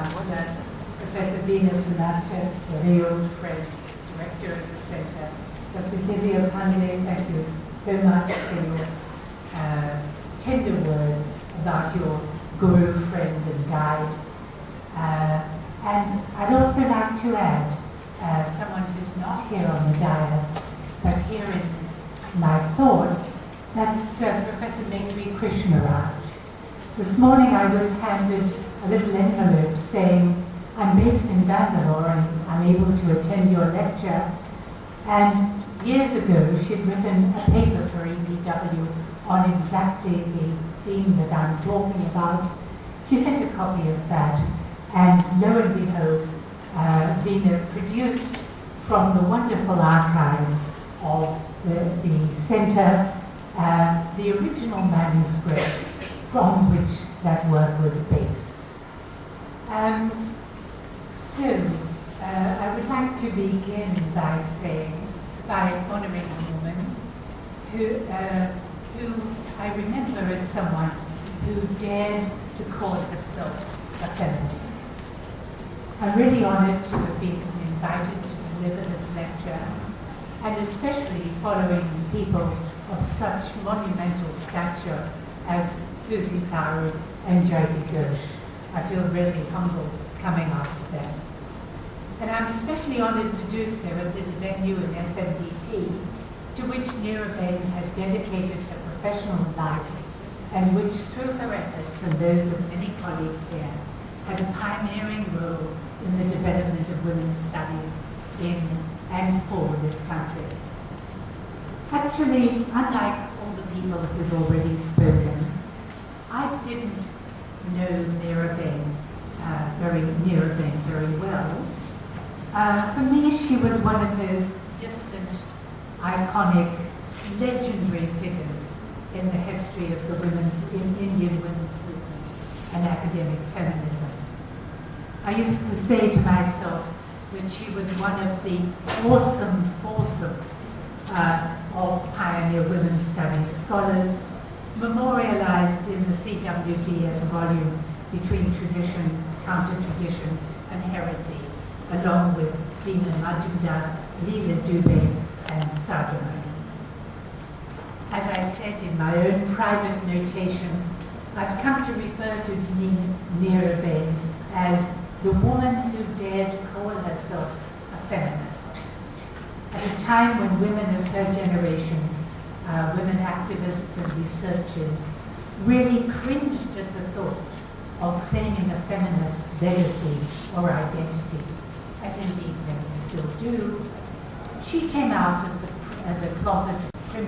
that Professor Bina Punacha, a very old friend, director of the Centre. Dr. Divya Pandey, thank you so much for your tender words about your guru, friend and guide. And I'd also like to add someone who's not here on the dais, but here in my thoughts, that's Professor Maitri Krishnaraj. This morning I was handed a little envelope saying, I'm based in Bangalore and I'm able to attend your lecture. And years ago she'd written a paper for EBW on exactly the theme that I'm talking about. She sent a copy of that, and lo and behold, Veena produced from the wonderful archives of the Centre the original manuscript from which that work was based. I would like to begin by honouring a woman who I remember as someone who dared to call herself a feminist. I'm really honoured to have been invited to deliver this lecture, and especially following people of such monumental stature as Susie Clower and Jyoti Ghosh. I feel really humbled coming after them. And I'm especially honoured to do so at this venue in SMDT, to which Neera has dedicated her professional life, and which through her efforts and those of many colleagues here, had a pioneering role in the development of women's studies in and for this country. Actually, unlike all the people who've already spoken, I didn't know Neera very well. For me, she was one of those distant, iconic, legendary figures in the history of the Indian women's movement and academic feminism. I used to say to myself that she was one of the awesome foursome of pioneer women's studies scholars, memorialized in the CWD as a volume between tradition, counter-tradition, and heresy, along with Veena Majumdar, Leela Dubey, and Sadhana. As I said in my own private notation, I've come to refer to Neera as the woman who dared to call herself a feminist. At a time when women of her generation, women activists and researchers, really cringed at the thought of claiming a feminist legacy or identity, as indeed many still do, she came out of the closet of prim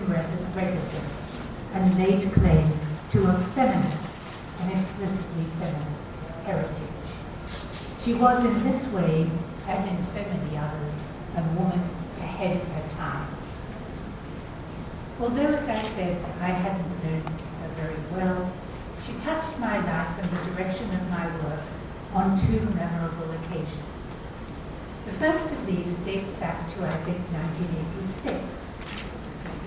reticence and laid claim to a feminist, an explicitly feminist heritage. She was in this way, as in so many others, a woman ahead of her times. Although, as I said, I hadn't known her very well, she touched my life and the direction of my work on two memorable occasions. The first of these dates back to, I think, 1986.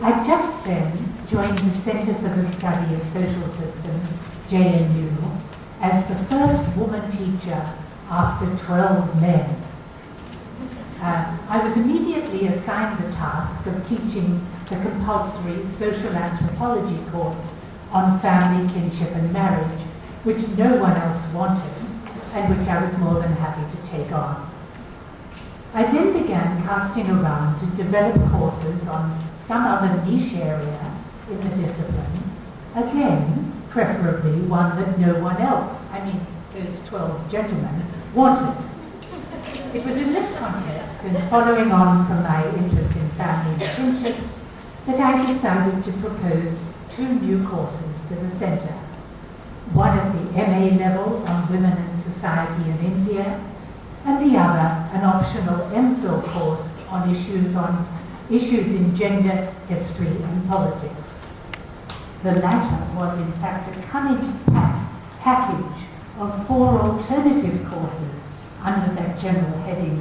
I just then joined the Centre for the Study of Social Systems, JNU, as the first woman teacher after 12 men. I was immediately assigned the task of teaching the compulsory social anthropology course on family, kinship and marriage, which no one else wanted and which I was more than happy to take on. I then began casting around to develop courses on some other niche area in the discipline, again, preferably one that no one else, those 12 gentlemen, wanted. It was in this context, and following on from my interest in family and kinship, that I decided to propose two new courses to the Centre. One at the MA level on women and society in India, and the other an optional MPhil course on issues in gender, history and politics. The latter was in fact a cunning package of 4 alternative courses under that general heading,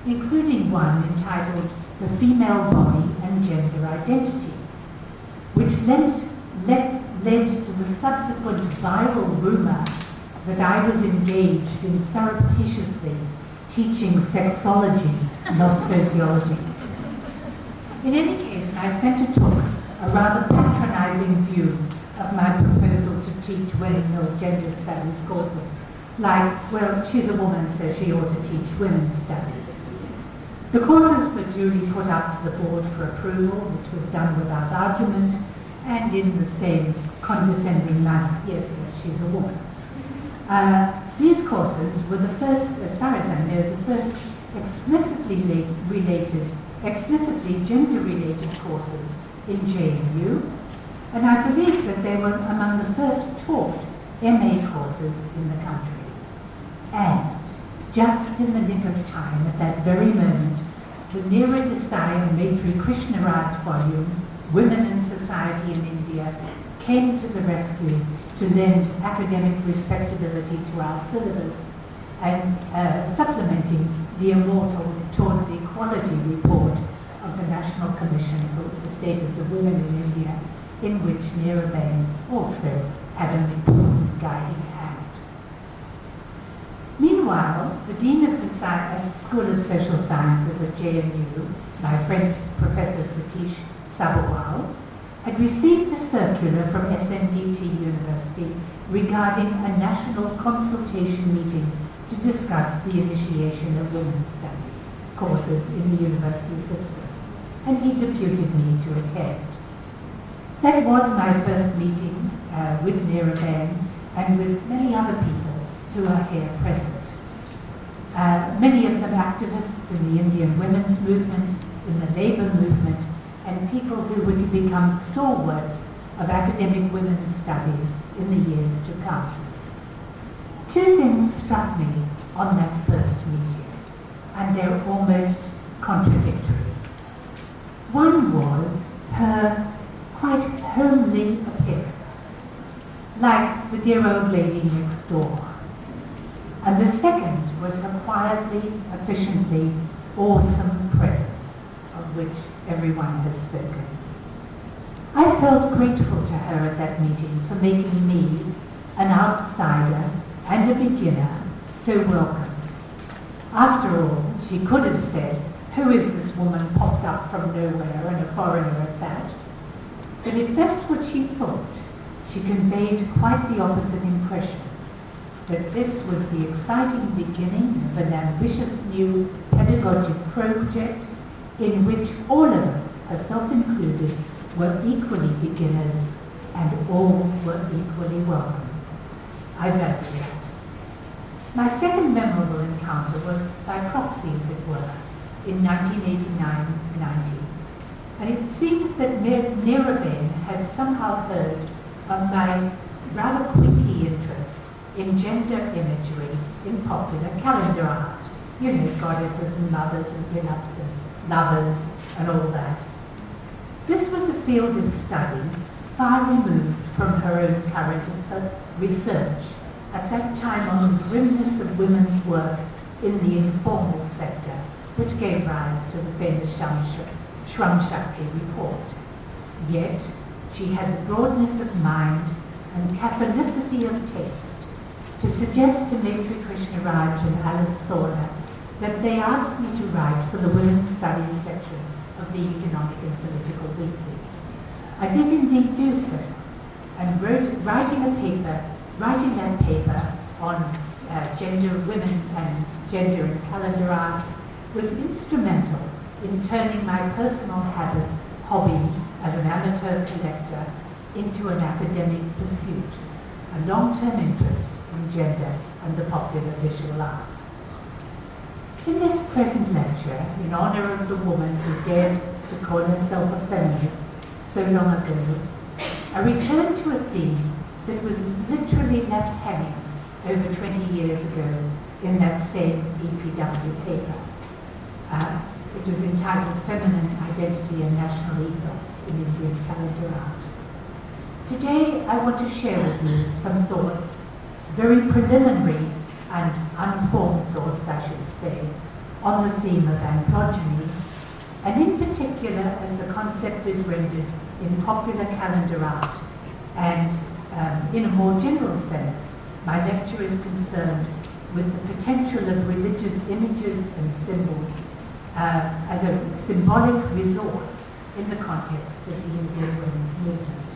including one entitled The Female Body and Gender Identity, which led to the subsequent viral rumour that I was engaged in surreptitiously teaching sexology, not sociology. In any case, my centre took a rather patronizing view of my proposal to teach women or gender studies courses, like, well, she's a woman, so she ought to teach women's studies. The courses were duly put up to the board for approval, which was done without argument, and in the same condescending manner. Yes, she's a woman. These courses were the first, as far as I know, the first explicitly gender-related courses in JMU, and I believe that they were among the first taught MA courses in the country. And just in the nick of time, at that very moment, the Neera, Desai and Maitri Krishnaraj volume, Women and Society in India, came to the rescue to lend academic respectability to our syllabus and supplementing the immortal Towards Equality report of the National Commission for the Status of Women in India, in which Neera also had an important guiding hand. Meanwhile, the Dean of the School of Social Sciences at JMU, my friend Professor Satish Sabharwal, had received a circular from SNDT University regarding a national consultation meeting to discuss the initiation of women's studies courses in the university system, and he deputed me to attend. That was my first meeting with Neera and with many other people who are here present. Many of them activists in the Indian women's movement, in the labour movement, and people who were to become stalwarts of academic women's studies in the years to come. Two things struck me on that first meeting, and they're almost contradictory. One was her quite homely appearance, like the dear old lady next door. And the second was her quietly, efficiently awesome presence, of which everyone has spoken. I felt grateful to her at that meeting for making me, an outsider and a beginner, so welcome. After all, she could have said, who is this woman popped up from nowhere and a foreigner at that? But if that's what she thought, she conveyed quite the opposite impression, that this was the exciting beginning of an ambitious new pedagogic project in which all of us, herself included, were equally beginners and all were equally welcome. I value that. My second memorable encounter was by proxy, as it were, in 1989-90. And it seems that Neera had somehow heard of my rather quickie interest in gender imagery in popular calendar art. You know, goddesses and mothers and pin-ups and lovers and all that. This was a field of study far removed from her own current research, at that time on the grimness of women's work in the informal sector, which gave rise to the famous Shram Shakti report. Yet, she had the broadness of mind and catholicity of taste to suggest to Maitri Krishnaraj and Alice Thorner that they asked me to write for the Women's Studies section of the Economic and Political Weekly. I did indeed do so, and writing that paper on gender, women and gender in calendar art was instrumental in turning my personal hobby as an amateur collector into an academic pursuit, a long-term interest in gender and the popular visual arts. In this present lecture, in honor of the woman who dared to call herself a feminist so long ago, I return to a theme that was literally left hanging over 20 years ago in that same EPW paper. It was entitled Feminine Identity and National Ethos in Indian Calendar Art. Today I want to share with you some thoughts, very preliminary and unformed thoughts, I should say, on the theme of androgyny, and in particular as the concept is rendered in popular calendar art, and in a more general sense, my lecture is concerned with the potential of religious images and symbols as a symbolic resource in the context of the Indian women's movement.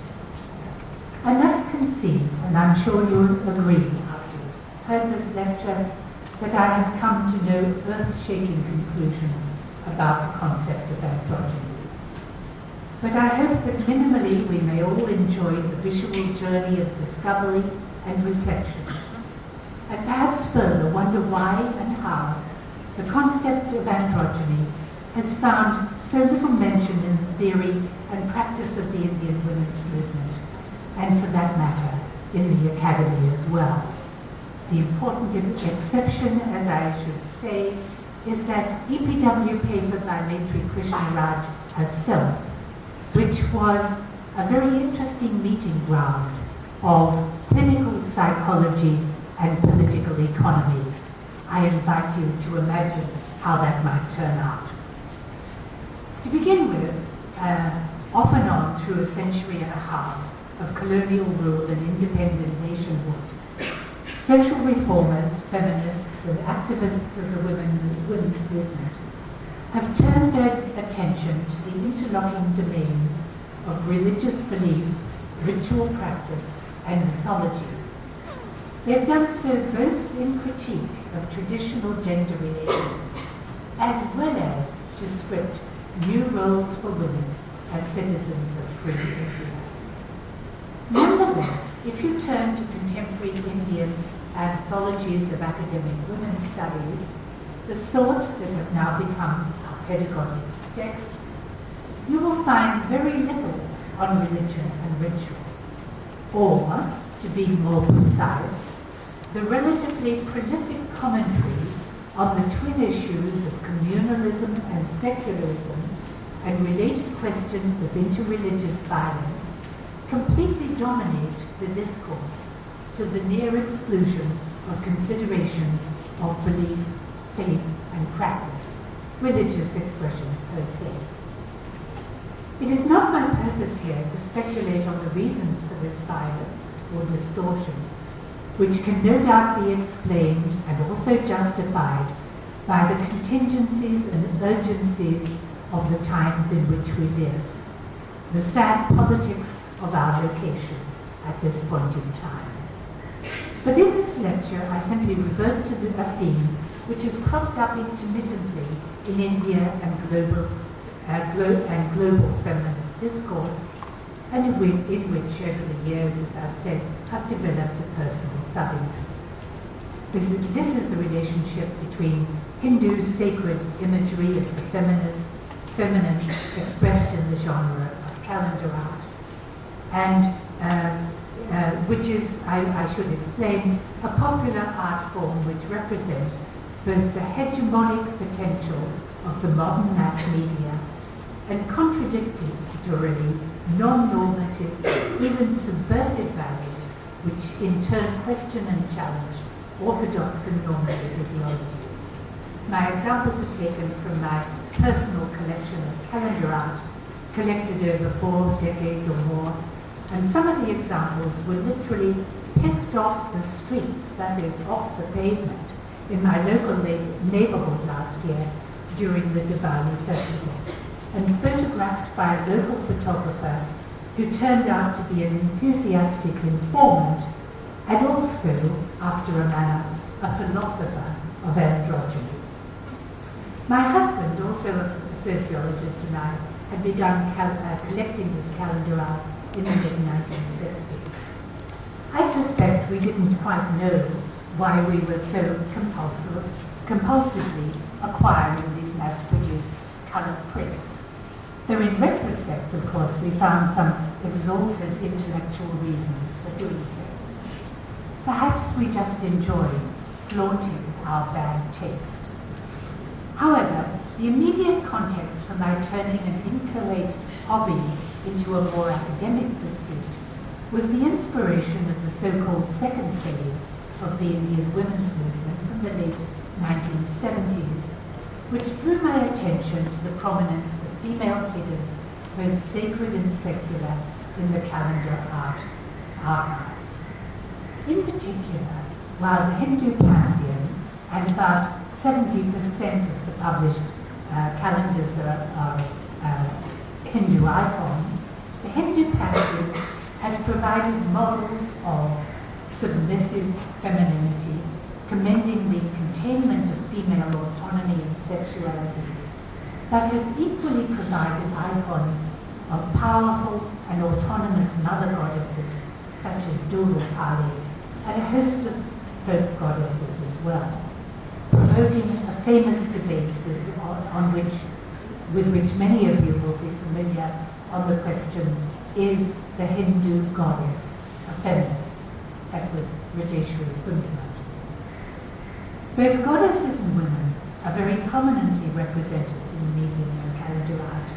I must concede, and I'm sure you'll agree after you've heard this lecture, that I have come to no earth-shaking conclusions about the concept of androgyny. But I hope that minimally we may all enjoy the visual journey of discovery and reflection, and perhaps further wonder why and how the concept of androgyny has found so little mention in the theory and practice of the Indian women's movement, and for that matter, in the academy as well. The important exception, as I should say, is that EPW paper by Maitri Krishnaraj herself, which was a very interesting meeting ground of clinical psychology and political economy. I invite you to imagine how that might turn out. To begin with, off and on through a century and a half of colonial rule and independent nationhood, social reformers, feminists, and activists of the women's movement have turned their attention to the interlocking domains of religious belief, ritual practice, and mythology. They've done so both in critique of traditional gender relations, as well as to script new roles for women as citizens of free India. Nonetheless, if you turn to contemporary Indian anthologies of academic women's studies, the sort that have now become our pedagogic texts, you will find very little on religion and ritual. Or, to be more precise, the relatively prolific commentary on the twin issues of communalism and secularism and related questions of interreligious violence completely dominate the discourse to the near exclusion of considerations of belief, faith, and practice, religious expression per se. It is not my purpose here to speculate on the reasons for this bias or distortion, which can no doubt be explained and also justified by the contingencies and urgencies of the times in which we live, the sad politics of our location at this point in time. But in this lecture, I simply revert to a theme which has cropped up intermittently in India and global feminist discourse, and in which over the years, as I've said, have developed a personal sub-interest. This is the relationship between Hindu sacred imagery of the feminine expressed in the genre of calendar art, and which is, I should explain, a popular art form which represents both the hegemonic potential of the modern mass media and contradictorily non-normative, even subversive values, which in turn question and challenge orthodox and normative ideologies. My examples are taken from my personal collection of calendar art, collected over 4 decades or more, and some of the examples were literally picked off the streets, that is, off the pavement, in my local neighborhood last year during the Diwali festival, and photographed by a local photographer who turned out to be an enthusiastic informant and also, after a manner, a philosopher of androgyny. My husband, also a sociologist, and I had begun collecting this calendar art in the mid-1960s. I suspect we didn't quite know why we were so compulsively acquiring these mass-produced colored prints. Though in retrospect, of course, we found some exalted intellectual reasons for doing so. Perhaps we just enjoyed flaunting our bad taste. However, the immediate context for my turning an inchoate hobby into a more academic pursuit was the inspiration of the so-called second phase of the Indian women's movement from the late 1970s, which drew my attention to the prominence of female figures, both sacred and secular, in the calendar art archive. In particular, while the Hindu pantheon and about 70% of the published calendars are Hindu icons, the Hindu pantheon has provided models of submissive femininity, commending the containment of female autonomy and sexuality, but has equally provided icons of powerful and autonomous mother goddesses such as Durga Kali and a host of folk goddesses as well, promoting a famous debate with which many of you will be familiar on the question, is the Hindu goddess a feminist? That was Rajeshwari Sundaram. Both goddesses and women are very prominently represented in the medium of calendar art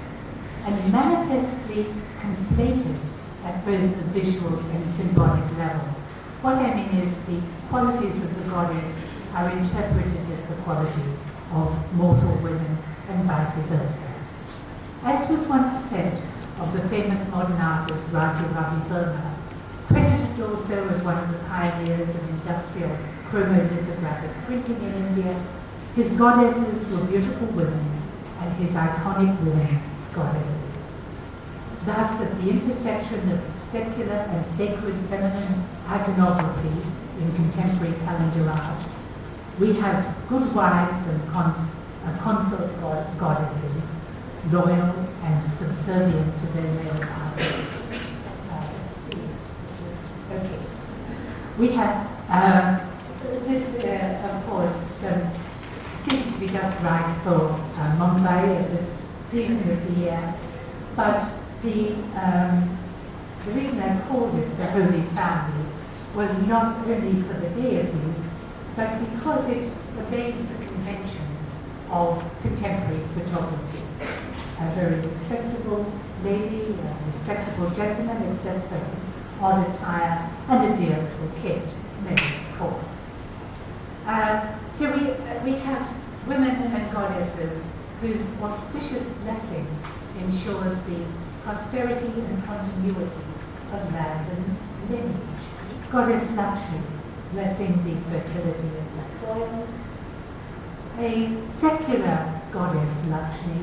and manifestly conflated at both the visual and symbolic levels. What I mean is the qualities of the goddess are interpreted as the qualities of mortal women and vice versa. As was once said of the famous modern artist Raja Ravi Verma, credited also as one of the pioneers of industrial chromolithographic printing in India, his goddesses were beautiful women and his iconic women goddesses. Thus, at the intersection of secular and sacred feminine iconography in contemporary calendar art, we have good wives and consort goddesses, loyal and subservient to their male partners. Let's see. Okay. We have this, of course, seems to be just right for Mumbai at this season of the year, but the reason I called it the Holy Family was not only for the deities, but because it obeys the conventions of contemporary photography. A very respectable lady, a respectable gentleman, except for his odd attire, and a dear little kid, Mary, of course. So we have women and goddesses whose auspicious blessing ensures the prosperity and continuity of land and lineage. Goddess Lakshmi, blessing the fertility of the soil. A secular goddess Lakshmi,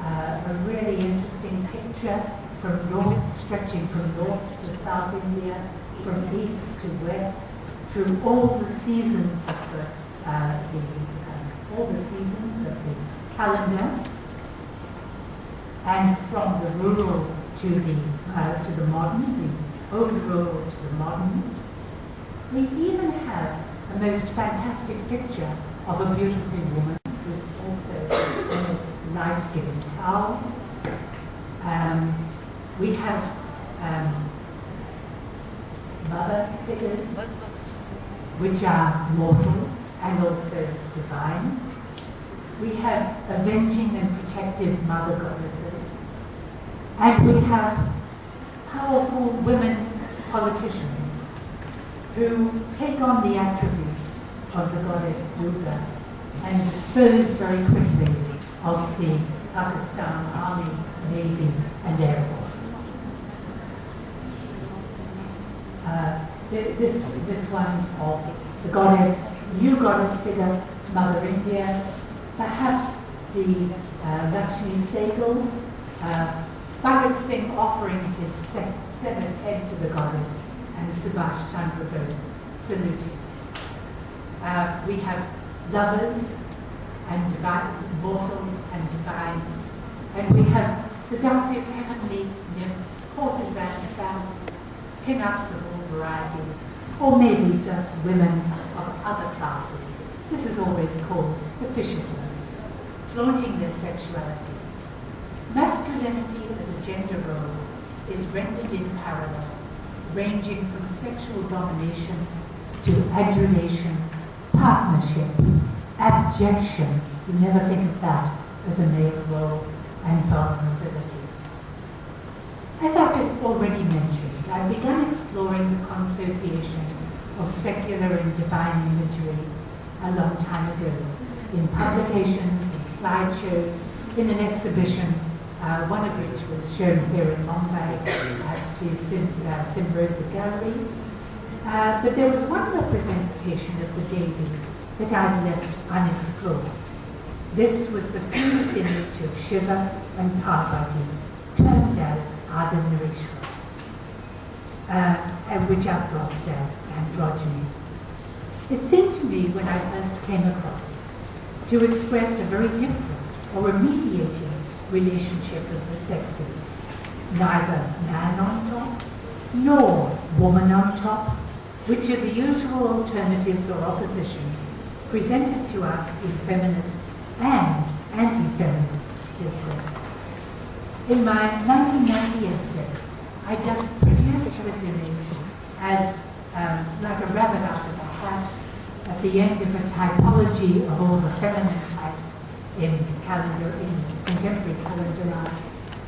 a really interesting picture from north, stretching from north to south India, from east to west, through all the seasons of the calendar, and from the rural to the modern, the old rural to the modern. We even have a most fantastic picture of a beautiful woman who's also in this life-giving cow. We have mother figures, which are mortal and also divine. We have avenging and protective mother goddesses. And we have powerful women politicians who take on the attributes of the goddess Durga and dispose very quickly of the Pakistan Army, Navy, and Air Force. This one of the goddess, new goddess figure, Mother India, perhaps the Lakshmi Sehgal, Bhagat Singh offering his severed head to the goddess, and Subhash Chandra Bose saluting. We have lovers and divine, mortal and divine, and we have seductive heavenly nymphs, courtesan femmes, pin-ups of all varieties, or maybe just women of other classes. This is always called official women, flaunting their sexuality. Masculinity as a gender role is rendered in parallel, ranging from sexual domination to adulation, partnership, abjection. You never think of that as a male role, and vulnerability. As I've already mentioned, I've begun exploring the consociation of secular and divine imagery a long time ago in publications, in slideshows, in an exhibition, one of which was shown here in Mumbai at the Symbiosis Gallery. But there was one representation of the Devi that I'd left unexplored. This was the fused image of Shiva and Parvati, termed as Ardhanarishwara, and which I've glossed as Androgyny. It seemed to me when I first came across it to express a very different or a mediating relationship of the sexes, neither man on top nor woman on top, which are the usual alternatives or oppositions presented to us in feminist and anti-feminist discourses. In my 1990 essay, I just produced this image as like a rabbit out of a hat at the end of a typology of all the feminine types in contemporary calendar art,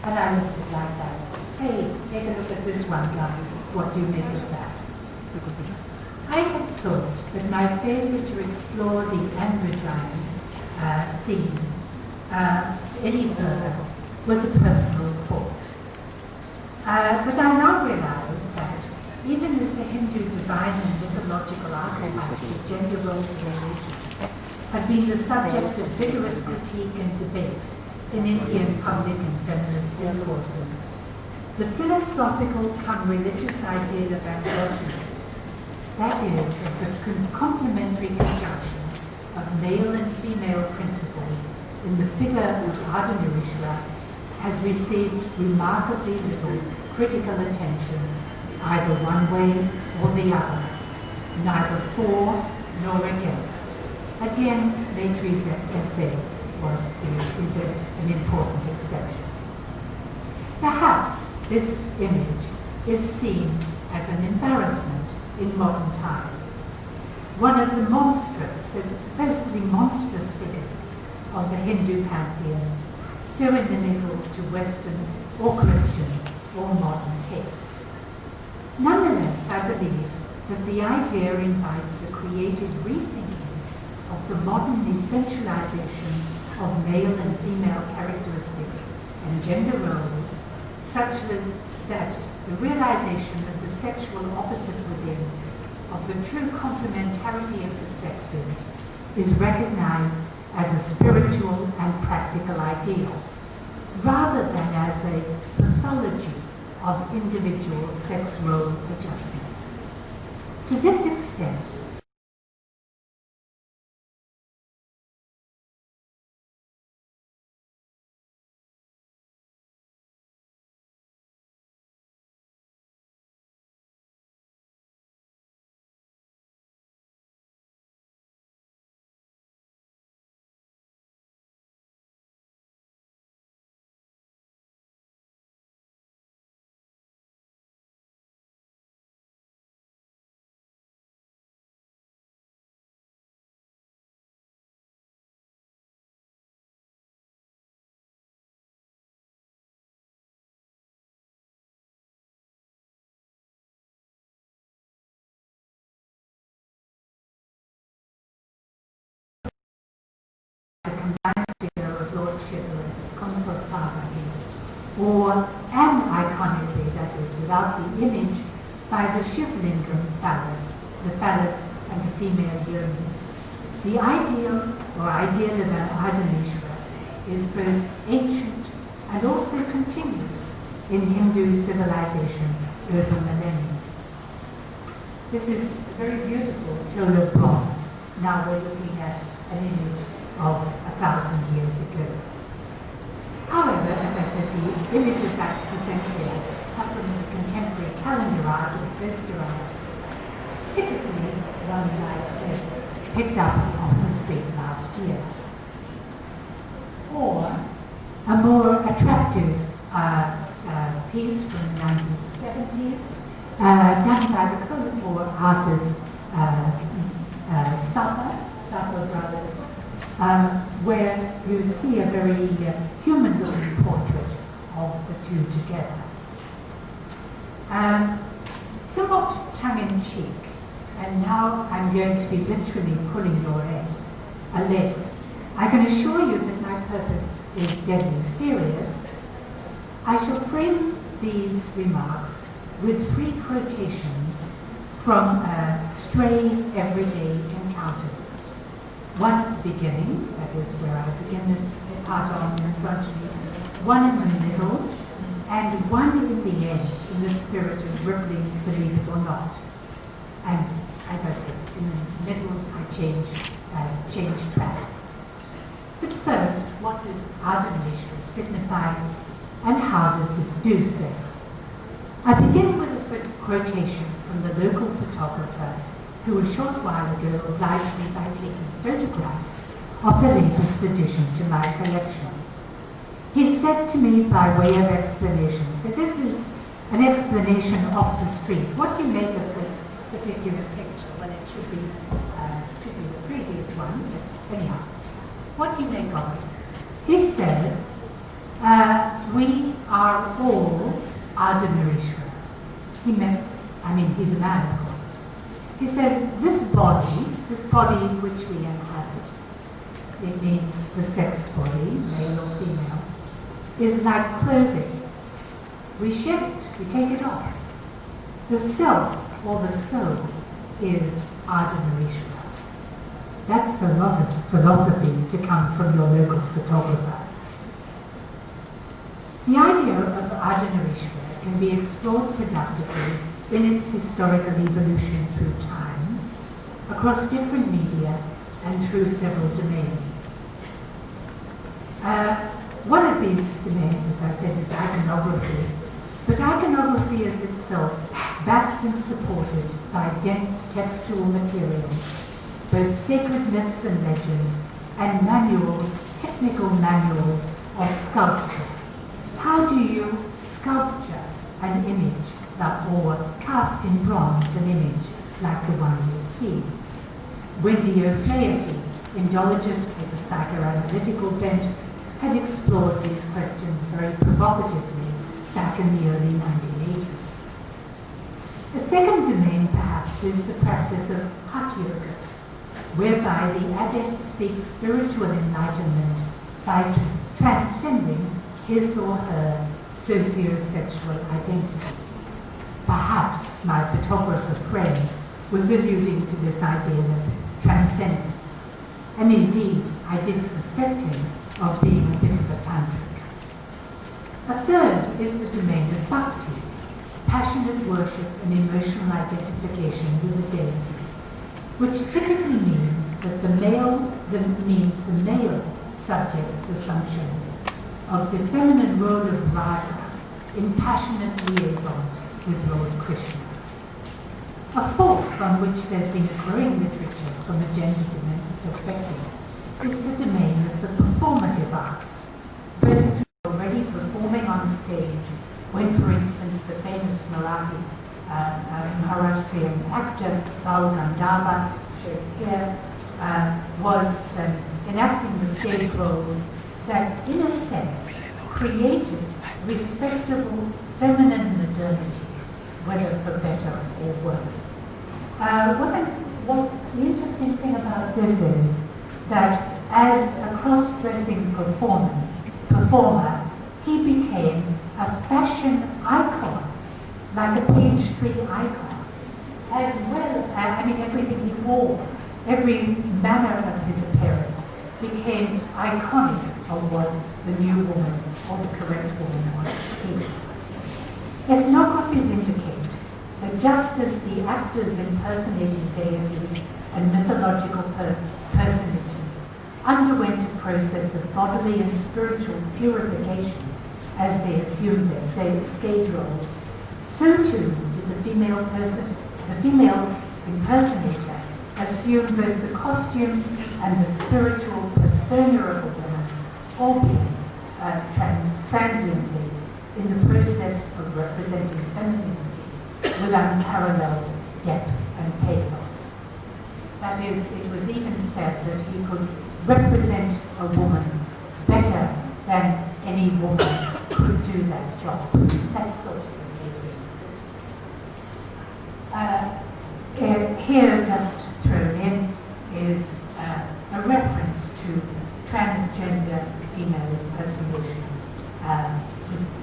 and I left it like that. Hey, take a look at this one, guys. What do you make of that? I had thought that my failure to explore the androgyny theme any further was a personal fault. But I now realize that even as the Hindu divine and mythological archetypes of gender roles and religion have been the subject of vigorous critique and debate in Indian public and feminist discourses, the philosophical come religious ideal of androgyny, that is, of the complementary conjunction of male and female principles in the figure of Ardhanarishwara, has received remarkably little critical attention, either one way or the other, neither for nor against. Again, Maitreyi's essay is an important exception. Perhaps this image is seen as an embarrassment in modern times. One of the supposed to be monstrous figures of the Hindu pantheon, cynical to Western or Christian or modern taste. Nonetheless, I believe that the idea invites a creative rethinking of the modern essentialization of male and female characteristics and gender roles, such as that the realization of the sexual opposite within, of the true complementarity of the sexes, is recognized as a spiritual and practical ideal, rather than as a pathology of individual sex role adjustment. To this extent, the combined figure of Lord Shiva as his consort Parvati, or an iconically, that is, without the image, by the Shivlingam phallus, the phallus and the female yoni. The ideal or ideal of Ardhanarishwara is both ancient and also continuous in Hindu civilization over millennia. This is a very beautiful jewel of bronze. Now we're looking at an image of 1,000 years ago. However, as I said, the images I present here are from the contemporary calendar art or poster art, typically one like this, picked up off the street last year. Or a more attractive piece from the 1970s, done by the Kolhapur artist Sapa Brothers, where you see a very human-looking portrait of the two together. Somewhat tongue-in-cheek, and now I'm going to be literally pulling your legs. I can assure you that my purpose is deadly serious. I shall frame these remarks with 3 quotations from stray everyday encounters. One beginning, that is where I begin this part on androgyny, one in the middle, and one in the end, in the spirit of Ripley's Believe It or Not. And as I said, in the middle I change track. But first, what does Androgyny signify, and how does it do so? I begin with a quotation from the local photographer who a short while ago obliged me by taking photographs of the latest addition to my collection. He said to me by way of explanation, so this is an explanation off the street. What do you make of this particular picture? Well, it should be the previous one, but anyhow. What do you make of it? He says, we are all Ardhanarishwara. He's a man, of course. He says, this body which we inhabit, it means the sex body, male or female, is like clothing. We shed it, we take it off. The self, or the soul, is Ardhanarishwara. That's a lot of philosophy to come from your local photographer. The idea of Ardhanarishwara can be explored productively in its historical evolution through time, across different media, and through several domains. One of these domains, as I said, is iconography, but iconography is itself backed and supported by dense textual materials, both sacred myths and legends, and manuals, technical manuals of sculpture. How do you sculpture an image, or cast in bronze an image like the one you see? Wendy O'Flaherty, Indologist with a psychoanalytical bent, had explored these questions very provocatively back in the early 1980s. A second domain, perhaps, is the practice of Hatha Yoga, whereby the adept seeks spiritual enlightenment by transcending his or her socio-sexual identity. Perhaps my photographer friend was alluding to this idea of transcendence, and indeed I did suspect him of being a bit of a tantric. A third is the domain of bhakti, passionate worship and emotional identification with a deity, which typically means that the male subject's assumption of the feminine role of Radha in passionate liaison with Lord Krishna. A fourth, from which there's been a growing literature from a gender perspective, is the domain of the performative arts, both through already performing on stage, when, for instance, the famous Marathi Maharashtrian actor Bal Gandharva, shown here, was enacting the stage roles that, in a sense, created respectable feminine modernity, whether for better or worse. What the interesting thing about this is that as a cross-dressing performer, he became a fashion icon, like a page 3 icon, as well as, everything he wore, every manner of his appearance became iconic of what the new woman or the correct woman was to be. Ethnographies indicate that just as the actors impersonating deities and mythological personages underwent a process of bodily and spiritual purification as they assumed their stage roles, so too did the female impersonator assume both the costume and the spiritual persona of a woman, albeit transiently, in the process of representing femininity with unparalleled depth and pathos. That is, it was even said that he could represent a woman better than any woman could do that job. That's sort of amazing. Here, just thrown in, is a reference to transgender female impersonation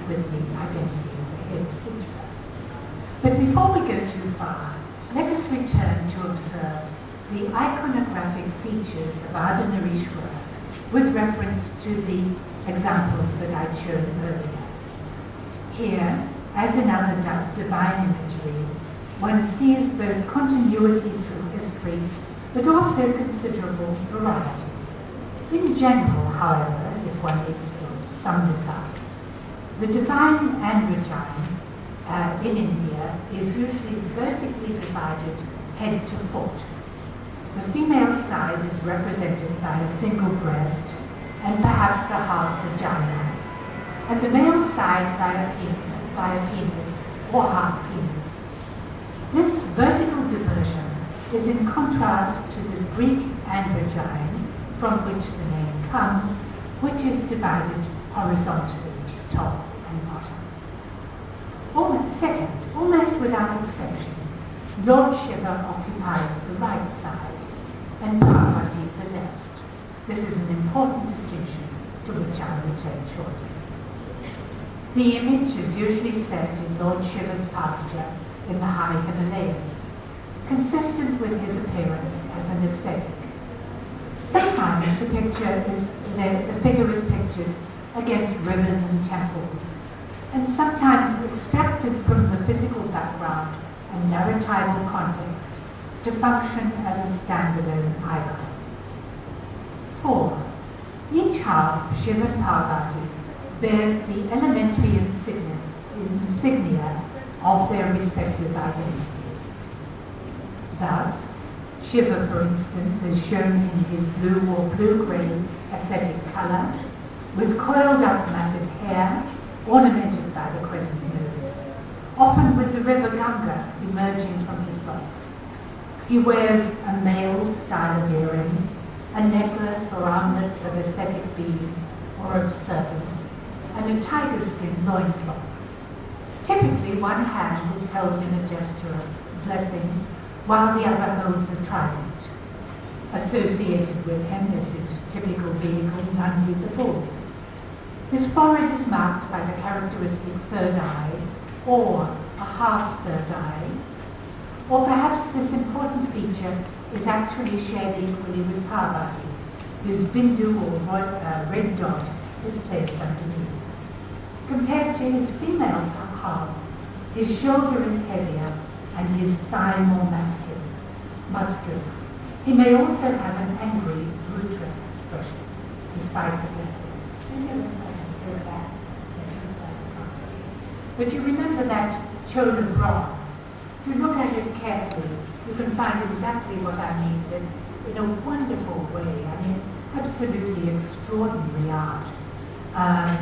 with the identity of the head. But before we go too far, let us return to observe the iconographic features of Ardhanarishwara with reference to the examples that I showed earlier. Here, as in other divine imagery, one sees both continuity through history, but also considerable variety. In general, however, if one needs to sum this up, the divine androgyne in India is usually vertically divided head to foot. The female side is represented by a single breast and perhaps a half vagina, and the male side by a penis or half penis. This vertical diversion is in contrast to the Greek androgyne, from which the name comes, which is divided horizontally, top and bottom. Second, almost without exception, Lord Shiva occupies the right side and Parvati the left. This is an important distinction to which I'll return shortly. The image is usually set in Lord Shiva's pasture in the high Himalayas, consistent with his appearance as an ascetic. Sometimes the figure is pictured against rivers and temples, and sometimes extracted from the physical background and narratival context to function as a standalone icon. 4. Each half, Shiva and Parvati, bears the elementary insignia of their respective identities. Thus, Shiva, for instance, is shown in his blue or blue-grey ascetic colour, with coiled up matted hair ornamented by the crescent moon, often with the river Ganga emerging from his locks. He wears a male style of earring, a necklace or armlets of ascetic beads or of serpents, and a tiger skin loincloth. Typically, one hand is held in a gesture of blessing, while the other holds a trident. Associated with him is his typical vehicle, Nandi the Bull. His forehead is marked by the characteristic third eye, or a half third eye, or perhaps this important feature is actually shared equally with Parvati, whose bindu or red dot is placed underneath. Compared to his female half, his shoulder is heavier and his thigh more muscular. He may also have an angry, brutal expression, despite the blessing. But you remember that Chola bronze. If you look at it carefully, you can find exactly what I mean, that in a wonderful way. I mean, absolutely extraordinary art.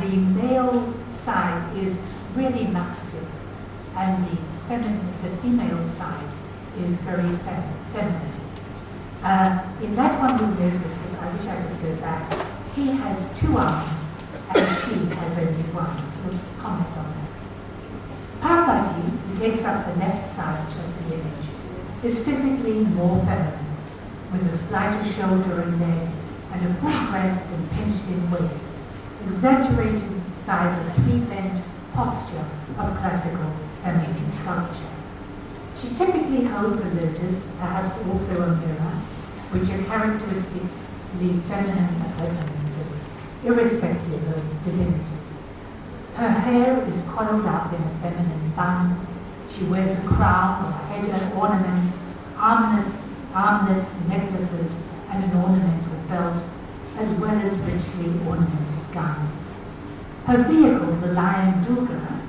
The male side is really muscular, and the female side is very feminine. In that one you'll notice, I wish I could go back, he has two arms and she has only one. We'll comment on that. Parvati, who takes up the left side of the image, is physically more feminine, with a slighter shoulder and leg and a full breast and pinched-in waist, exaggerated by the three-bent posture of classical feminine sculpture. She typically holds a lotus, perhaps also a mirror, which are characteristically feminine appurtenances, irrespective of divinity. Her hair is coiled up in a feminine bun. She wears a crown or head ornaments, armlets, necklaces, and an ornamental belt, as well as richly ornamented garments. Her vehicle, the lion Durga,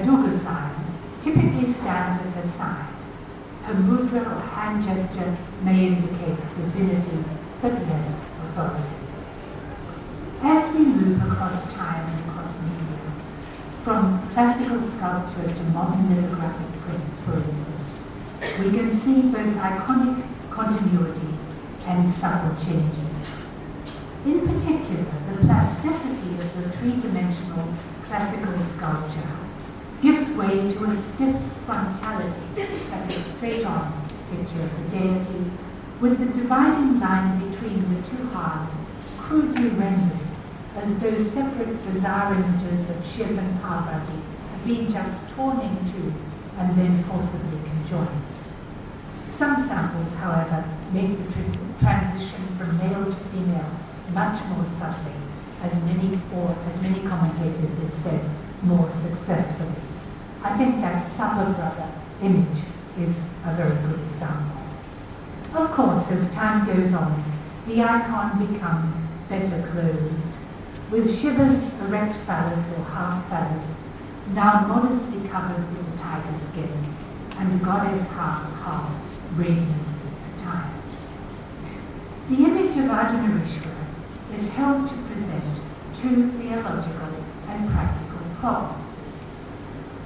Durga's lion, typically stands at her side. Her mudra or hand gesture may indicate divinity, but less authority. As we move across time and across media, from classical sculpture to modern lithographic prints, for instance, we can see both iconic continuity and subtle changes. In particular, the plasticity of the three-dimensional classical sculpture gives way to a stiff frontality as a straight-on picture of the deity, with the dividing line between the two halves crudely rendered as though separate bizarre images of Shiva and Parvati have been just torn into and then forcibly conjoined. Some samples, however, make the transition from male to female much more subtly, as many commentators have said, more successfully. I think that supper brother image is a very good example. Of course, as time goes on, the icon becomes better clothed, with Shiva's erect phallus or half phallus now modestly covered with a tiger skin, and the goddess half radiantly attired. The image of Ardhanarishwara is held to present two theological and practical problems.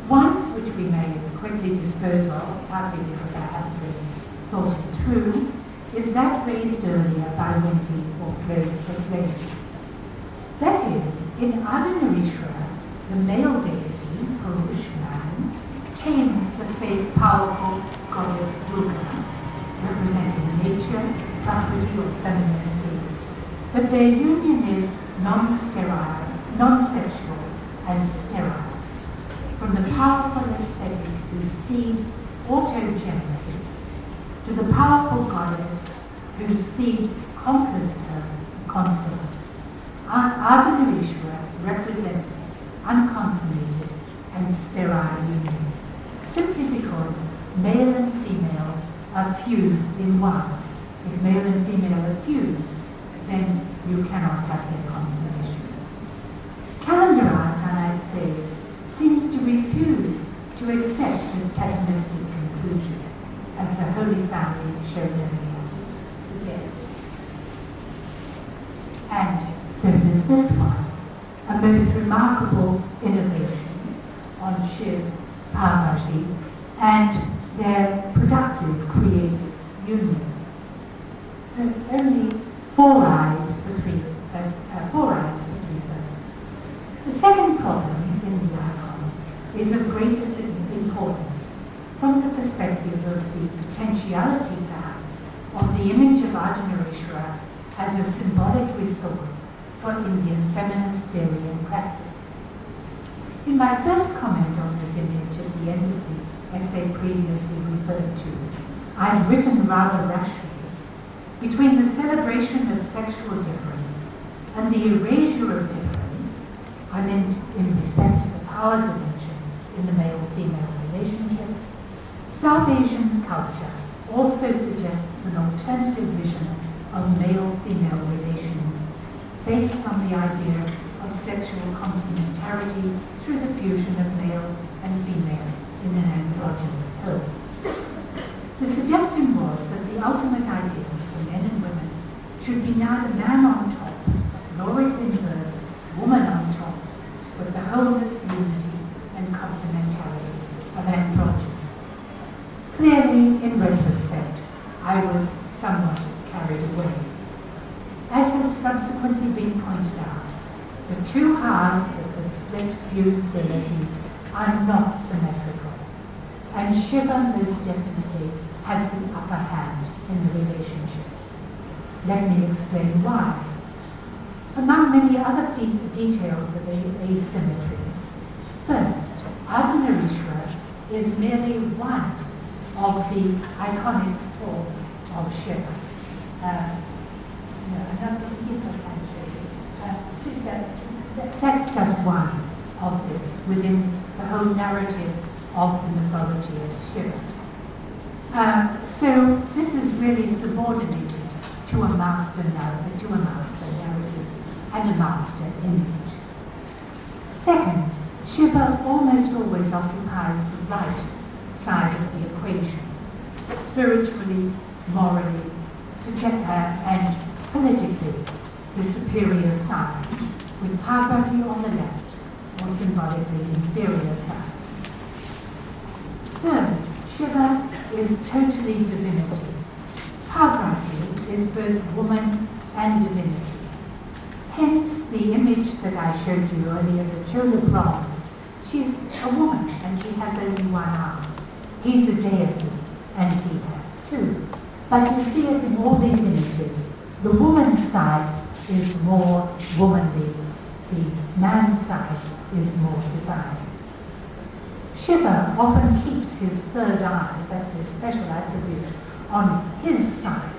One, which we may quickly dispose of, partly because I haven't really thought it through, is that raised earlier by Wendy or Fred. That is, in Ardhanarishwara, the male deity, Purush man, tames the fake, powerful goddess Durga, representing nature, property, or femininity. But their union is non-sterile, non-sexual, and sterile. From the powerful aesthetic whose seed auto-generates, to the powerful goddess whose seed conquers her consort. Ardhanarishwara represents unconsummated and sterile union, simply because male and female are fused in one. If male and female are fused, then you cannot have their consummation. Calendar art, I'd say, seems to refuse to accept this pessimistic conclusion, as the Holy Family shown earlier suggests. And so does this one, a most remarkable innovation on Shiv, Parvati, and their productive, creative union. Only four eyes for three persons. The second problem in the icon is of greater importance from the perspective of the potentiality, perhaps, of the image of Ardhanarishwara as a symbolic resource for Indian feminist theory and practice. In my first comment on this image at the end of the essay previously referred to, I had written rather rashly, between the celebration of sexual difference and the erasure of difference, I meant in respect to the power dimension in the male-female relationship, South Asian culture also suggests an alternative vision of male-female relations based on the idea of sexual complementarity through the fusion of male and female in an androgynous whole. The suggestion was that the ultimate ideal for men and women should be neither man on top, nor its inverse, woman on top, but the wholeness, unity, and complementarity of androgyny. Clearly, in retrospect, I was somewhat carried away. As has subsequently been pointed out, the two halves of the split fused deity are not symmetrical, and Shiva most definitely has the upper hand in the relationship. Let me explain why. Among many other details of asymmetry, first, Ardhanarishwara is merely one of the iconic forms of Shiva. That's just one of this within the whole narrative of the mythology of Shiva. So this is really subordinated to a master narrative and a master image. Second, Shiva almost always occupies the right side of the equation, spiritually, morally, and politically, the superior side, with Parvati on the left, or symbolically inferior side. Third, Shiva is totally divinity. Parvati is both woman and divinity. Hence the image that I showed you earlier, the Chola bronze. She's a woman and she has only one arm. He's a deity and he has two. But you see it in all these images. The woman's side is more womanly. The man's side is more divine. Shiva often keeps his third eye, that's his special attribute, on his side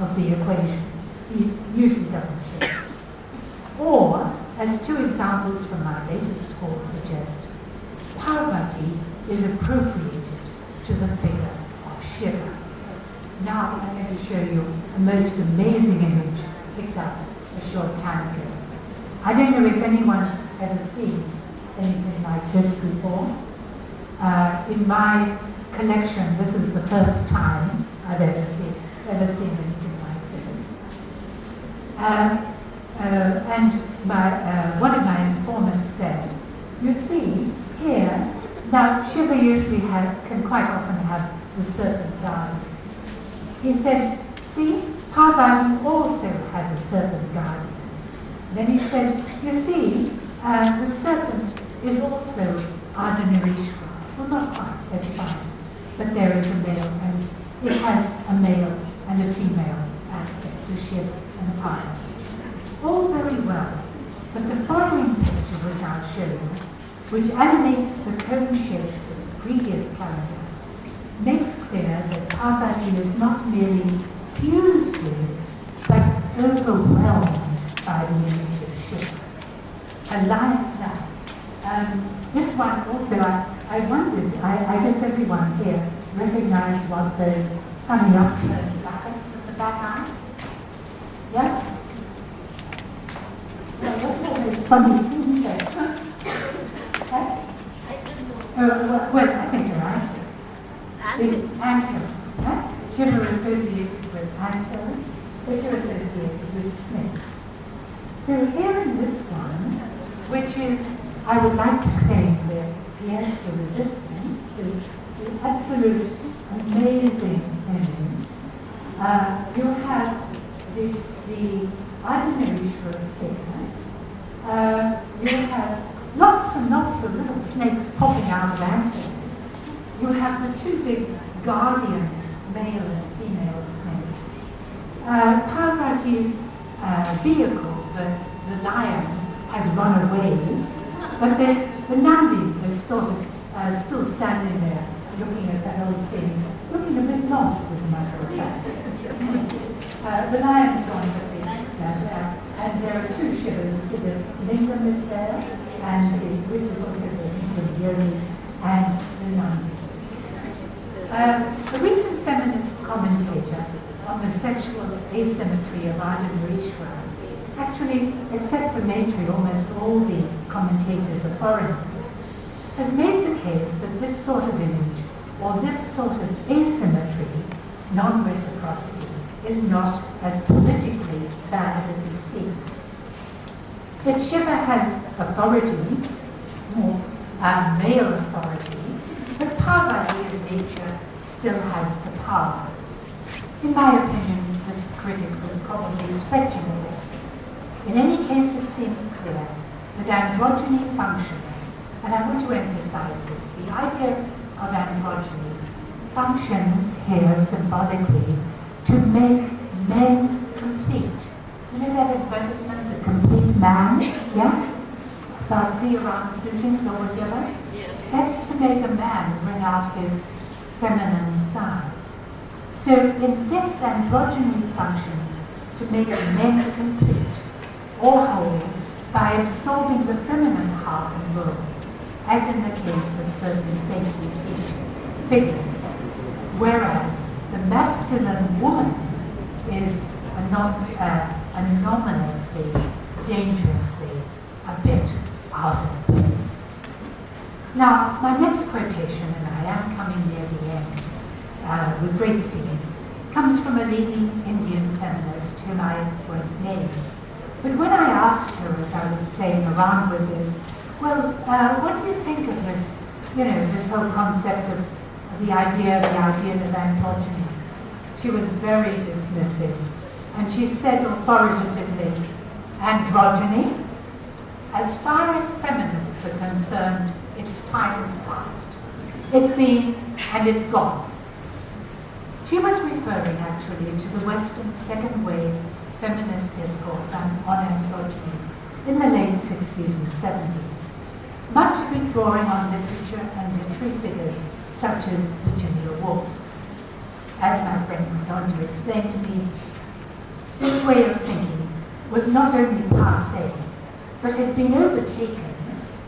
of the equation. He usually doesn't shift. Or, as two examples from our latest course suggest, Parvati is appropriated to the figure of Shiva. Now I'm going to show you a most amazing image picked up a short time ago. I don't know if anyone's ever seen anything like this before. In my collection, this is the first time I've ever seen anything like this. And one of my informants said, you see, here, now Shiva usually can quite often have the serpent guardian. He said, see, Parvati also has a serpent guardian. Then he said, you see, the serpent is also Ardhanarishwara. Well, not quite, that's fine. But there is a male, and it has a male and a female aspect to Shiva and Parvati. All very well, but the following picture, which I'll show you, which animates the cone shapes of the previous calendars, makes clear that Parvati is not merely fused with, but overwhelmed by the image of Shiva. A lion now. This one also, I wondered, I guess everyone here recognized what those funny upturned brackets at the back are? Yeah? What's all those funny things there? Well, I think you're right. Anthills. Shiva associated with anthills, which are associated with snakes. So here in this one, which is, I would like to claim the pièce de resistance, the absolute amazing image. You have the Ardhanarishwara figure. You have lots and lots of little snakes popping out of anthills. You have the two big guardian male and female snakes. Parvati's vehicle, the lion, has run away, but the Nandi is sort of still standing there, looking at that old thing, looking a bit lost, as a matter of fact. The lion is on the thing, and there are two Shivas. The Lingam is there, and which is also the Yoni, and the Nandi. A recent feminist commentator on the sexual asymmetry of Ardhanarishwara, actually, except for Maitri, almost all the commentators are foreigners, has made the case that this sort of image, or this sort of asymmetry, non-reciprocity, is not as politically bad as it seems. That Shiva has authority, more male authority, but Parvati as nature still has the power. In my opinion, this critic was probably stretching a bit. In any case, it seems clear that androgyny functions, and I want to emphasize this, the idea of androgyny functions here symbolically to make men complete. You know that advertisement, The Complete Man? Yeah? About Zeeran suitings or whatever? Yeah. That's to make a man bring out his feminine side. So in this, androgyny functions to make men complete or whole by absorbing the feminine half in role, as in the case of certain saintly figures, whereas the masculine woman is anomalously, dangerously a bit out of place. Now, my next quotation, and I am coming near the end with great speed, comes from a leading Indian feminist whom I won't name. But when I asked her as I was playing around with this, well, what do you think of this, this whole concept of the idea of androgyny? She was very dismissive. And she said authoritatively, androgyny? As far as feminists are concerned, its time is past. It's been and it's gone. She was referring actually to the Western second wave feminist discourse on androgyny in the late 60s and 70s, much of it drawing on literature and literary legendary figures such as Virginia Woolf. As my friend went on to explain to me, this way of thinking was not only passé, but had been overtaken,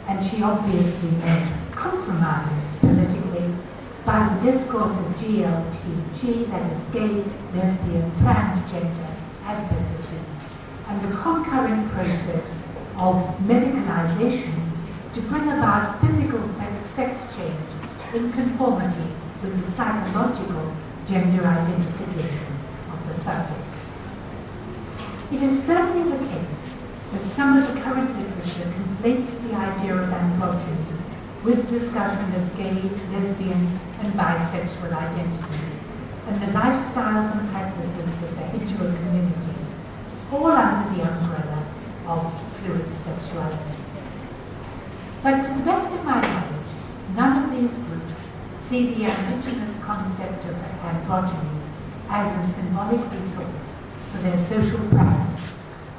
and she obviously meant compromised politically, by the discourse of GLTG, that is gay, lesbian, transgender advocacy, and the concurrent process of medicalization to bring about physical sex change in conformity with the psychological gender identification of the subject. It is certainly the case that some of the current literature conflates the idea of androgyny with discussion of gay, lesbian, and bisexual identities, and the lifestyles and practices of the hetero communities, all under the umbrella of fluid sexualities. But to the best of my knowledge, none of these groups see the indigenous concept of androgyny as a symbolic resource for their social practice.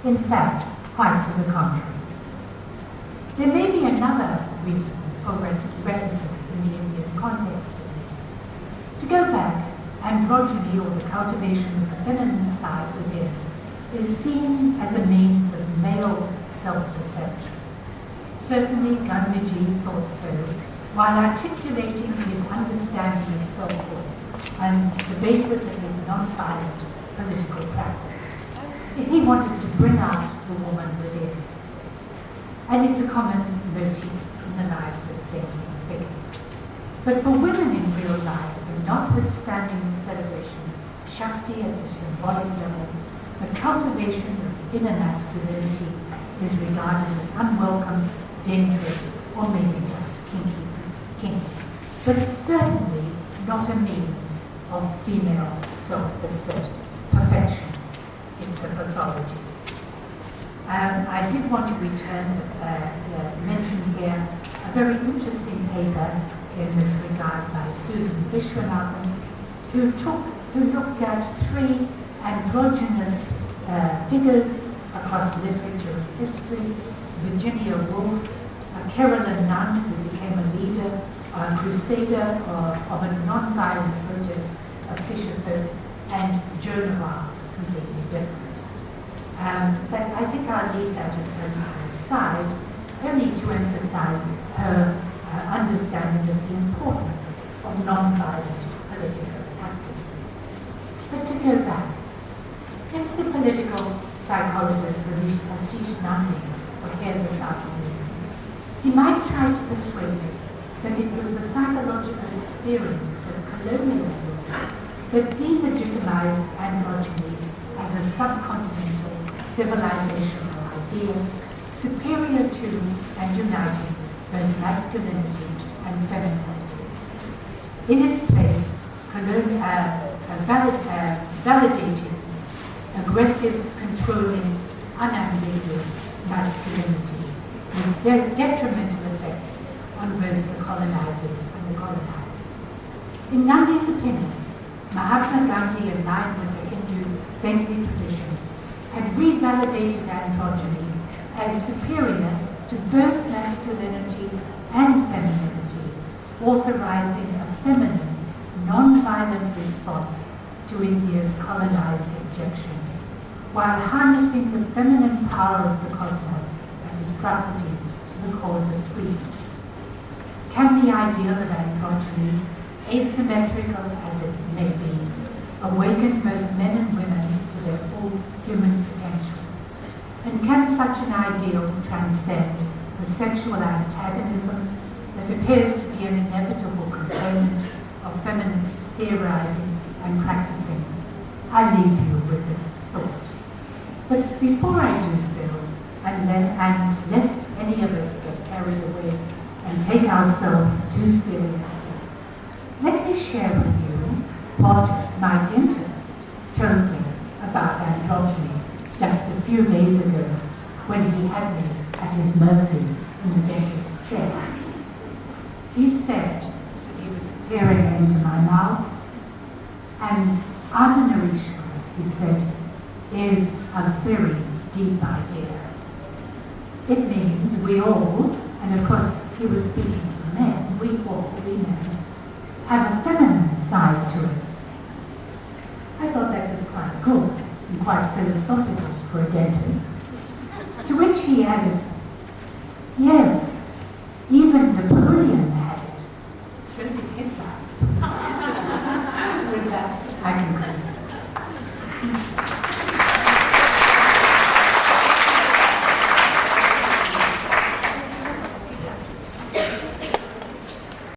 In fact, quite to the contrary. There may be another reason for reticence in the Indian context at least. To go back, androgyny, or the cultivation of the feminine side within, is seen as a means of male self-perception. Certainly Gandhiji thought so, while articulating his understanding of self-worth and the basis of his non-violent political practice. He wanted to bring out the woman within. And it's a common motif in the lives of saintly figures. But for women in real life, and notwithstanding the celebration of Shakti at the symbolic level, the cultivation of inner masculinity is regarded as unwelcome, dangerous, or maybe just kinky. But certainly not a means of female self-perfection. It's a pathology. I did want to mention here a very interesting paper in this regard by Susan Vishwanathan, who looked at 3 androgynous figures across literature and history: Virginia Woolf, Carolyn Nunn, who became a leader, a crusader of a non-violent protest of fisherfolk, and Joan of Arc, completely different. But I think I'll leave that aside, only to emphasize her understanding of the importance of non-violent political activism. But to go back, if the political psychologist Ashish Nandi were here this afternoon, he might try to persuade us that it was the psychological experience of colonial rule that delegitimized androgyny as a subcontinental civilizational ideal superior to and uniting both masculinity and femininity. In its place, validated aggressive, controlling, unambiguous masculinity with detrimental effects on both the colonizers and the colonized. In Nandi's opinion, Mahatma Gandhi, in line with the Hindu saintly tradition, had revalidated androgyny as superior to both masculinity and femininity, authorizing a feminine, non-violent response to India's colonized objection, while harnessing the feminine power of the cosmos as its property to the cause of freedom. Can the ideal of androgyny, asymmetrical as it may be, awaken both men and women to their full human potential? And can such an ideal transcend the sexual antagonism that appears to be an inevitable component of feminist theorizing and practicing? I leave you with this thought. But before I do so, and lest any of us get carried away and take ourselves too seriously, let me share with you what my dentist told me about androgyny just a few days ago when he had me at his mercy in the dentist's chair. He said that he was peering into my mouth, and Ardhanarishwar, he said, is a very deep idea. It means we all, and of course he was speaking for men, we men, have a feminine side to us. I thought that was quite good and quite philosophical for a dentist. To which he added, yes, even Napoleon had it. So did Hitler. With that, I conclude.